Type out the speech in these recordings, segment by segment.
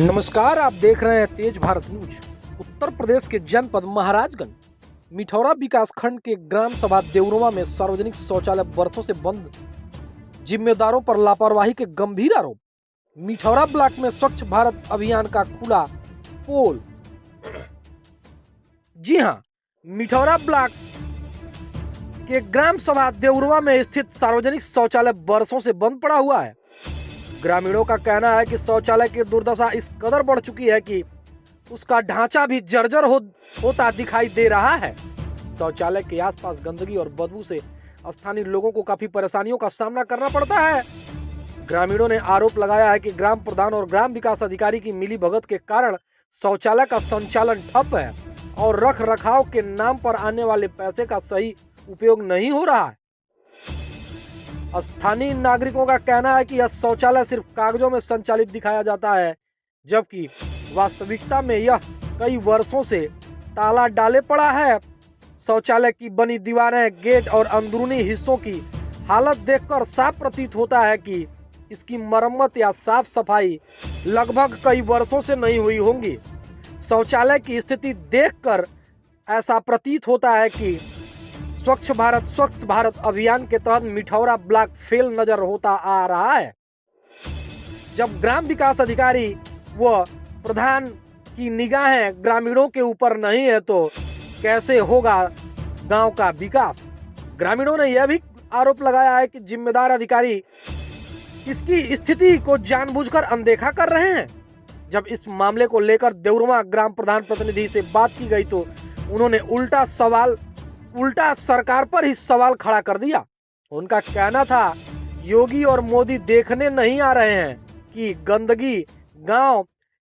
नमस्कार, आप देख रहे हैं तेज भारत न्यूज। उत्तर प्रदेश के जनपद महाराजगंज मिठौरा विकास खंड के ग्राम सभा देवरुआ में सार्वजनिक शौचालय वर्षों से बंद, जिम्मेदारों पर लापरवाही के गंभीर आरोप। मिठौरा ब्लॉक में स्वच्छ भारत अभियान का खुला पोल। जी हां, मिठौरा ब्लॉक के ग्राम सभा देवरुआ में स्थित सार्वजनिक शौचालय वर्षों से बंद पड़ा हुआ है। ग्रामीणों का कहना है कि शौचालय की दुर्दशा इस कदर बढ़ चुकी है कि उसका ढांचा भी जर्जर होता दिखाई दे रहा है। शौचालय के आसपास गंदगी और बदबू से स्थानीय लोगों को काफी परेशानियों का सामना करना पड़ता है। ग्रामीणों ने आरोप लगाया है कि ग्राम प्रधान और ग्राम विकास अधिकारी की मिलीभगत के कारण शौचालय का संचालन ठप है और रख रखाव के नाम पर आने वाले पैसे का सही उपयोग नहीं हो रहा है। स्थानीय नागरिकों का कहना है कि यह शौचालय सिर्फ कागजों में संचालित दिखाया जाता है, जबकि वास्तविकता में यह कई वर्षों से ताला डाले पड़ा है। शौचालय की बनी दीवारें, गेट और अंदरूनी हिस्सों की हालत देखकर साफ प्रतीत होता है कि इसकी मरम्मत या साफ सफाई लगभग कई वर्षों से नहीं हुई होंगी। शौचालय की स्थिति देखकर ऐसा प्रतीत होता है कि स्वच्छ भारत अभियान के तहत मिठौरा ब्लॉक फेल नजर होता आ रहा है। जब ग्राम विकास अधिकारी व प्रधान की निगाहें ग्रामीणों के ऊपर नहीं है तो कैसे होगा गांव का विकास। ग्रामीणों ने यह भी आरोप लगाया है कि जिम्मेदार अधिकारी इसकी स्थिति को जानबूझकर अनदेखा कर रहे हैं। जब इस मामले को लेकर देवरुआ ग्राम प्रधान प्रतिनिधि से बात की गई तो उन्होंने उल्टा सरकार पर ही सवाल खड़ा कर दिया। उनका कहना था, योगी और मोदी देखने नहीं आ रहे हैं कि गांव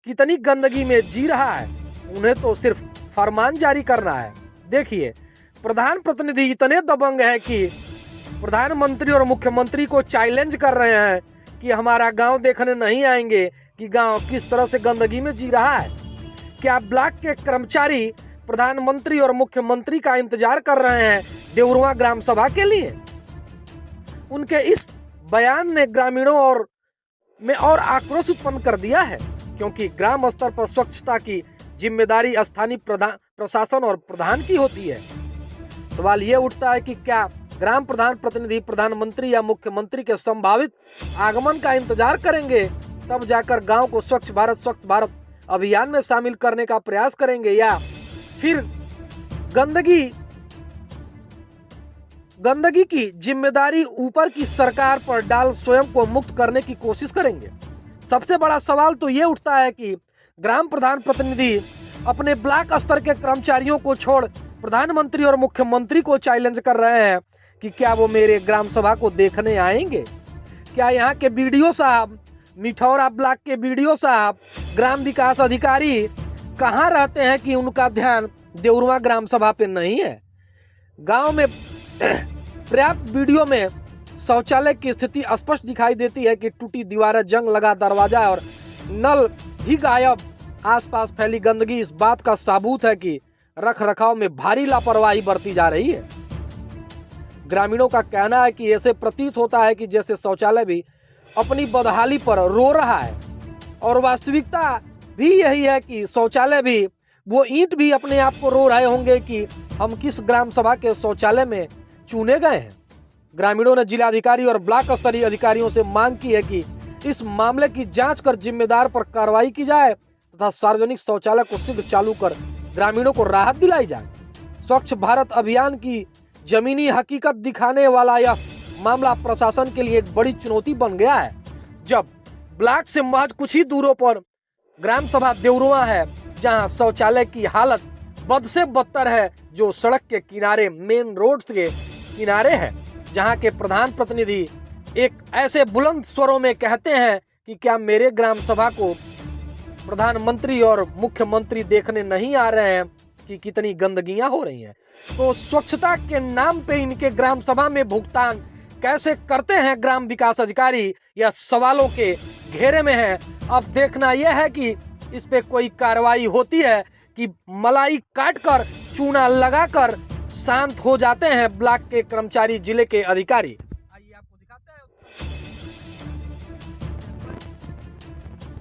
कितनी गंदगी में जी रहा है, उन्हें तो सिर्फ फरमान जारी करना है। देखिए, प्रधान प्रतिनिधि इतने दबंग हैं कि प्रधानमंत्री और मुख्यमंत्री को चैलेंज कर रहे हैं कि हमारा गांव देखने नहीं आएंगे कि गांव किस तरह से गंदगी में जी रहा है। क्या ब्लॉक के कर्मचारी प्रधानमंत्री और मुख्यमंत्री का इंतजार कर रहे हैं देवरुआ ग्राम सभा के लिए? उनके इस बयान ने ग्रामीणों में और आक्रोश उत्पन्न कर दिया है, क्योंकि ग्राम स्तर पर स्वच्छता की जिम्मेदारी स्थानीय प्रशासन और प्रधान की होती है। सवाल ये उठता है कि क्या ग्राम प्रधान प्रतिनिधि प्रधानमंत्री या मुख्यमंत्री के संभावित आगमन का इंतजार करेंगे, तब जाकर गांव को स्वच्छ भारत अभियान में शामिल करने का प्रयास करेंगे, या फिर गंदगी की जिम्मेदारी ऊपर की सरकार पर डाल स्वयं को मुक्त करने की कोशिश करेंगे। सबसे बड़ा सवाल तो ये उठता है कि ग्राम प्रधान प्रतिनिधि अपने ब्लॉक स्तर के कर्मचारियों को छोड़ प्रधानमंत्री और मुख्यमंत्री को चैलेंज कर रहे हैं कि क्या वो मेरे ग्राम सभा को देखने आएंगे। क्या यहाँ के बीडीओ साहब, मिठौरा ब्लॉक के बीडीओ साहब, ग्राम विकास अधिकारी कहाँ रहते हैं कि उनका ध्यान देवरुआ ग्राम सभा पे नहीं है। गांव में पर्याप्त वीडियो में शौचालय की स्थिति स्पष्ट दिखाई देती है कि टूटी दीवारें, जंग लगा दरवाजा और नल भी गायब। आसपास फैली गंदगी इस बात का सबूत है कि रख रखाव में भारी लापरवाही बरती जा रही है। ग्रामीणों का कहना है कि ऐसे प्रतीत होता है कि जैसे शौचालय भी अपनी बदहाली पर रो रहा है, और वास्तविकता भी यही है कि शौचालय भी, वो ईंट भी अपने आप को रो रहे होंगे कि हम किस ग्राम सभा के शौचालय में चुने गए हैं। ग्रामीणों ने जिलाधिकारी और ब्लॉक स्तरीय अधिकारियों से मांग की है कि इस मामले की जांच कर जिम्मेदार पर कार्रवाई की जाए तथा सार्वजनिक शौचालय को शीघ्र चालू कर ग्रामीणों को राहत दिलाई जाए। स्वच्छ भारत अभियान की जमीनी हकीकत दिखाने वाला यह मामला प्रशासन के लिए एक बड़ी चुनौती बन गया है। जब ब्लॉक से महज कुछ ही दूरों पर ग्राम सभा देवरुआ है, जहां शौचालय की हालत बद से बदतर है, जो सड़क के किनारे, मेन रोड के किनारे है, जहां के प्रधान प्रतिनिधि एक ऐसे बुलंद स्वरों में कहते हैं कि क्या मेरे ग्राम सभा को प्रधानमंत्री और मुख्यमंत्री देखने नहीं आ रहे हैं कि कितनी गंदगियां हो रही हैं। तो स्वच्छता के नाम पे इनके ग्राम सभा में भुगतान कैसे करते हैं ग्राम विकास अधिकारी, यह सवालों के घेरे में है। अब देखना यह है कि इस पे कोई कार्रवाई होती है कि मलाई काटकर, चूना लगाकर शांत हो जाते हैं ब्लॉक के कर्मचारी, जिले के अधिकारी।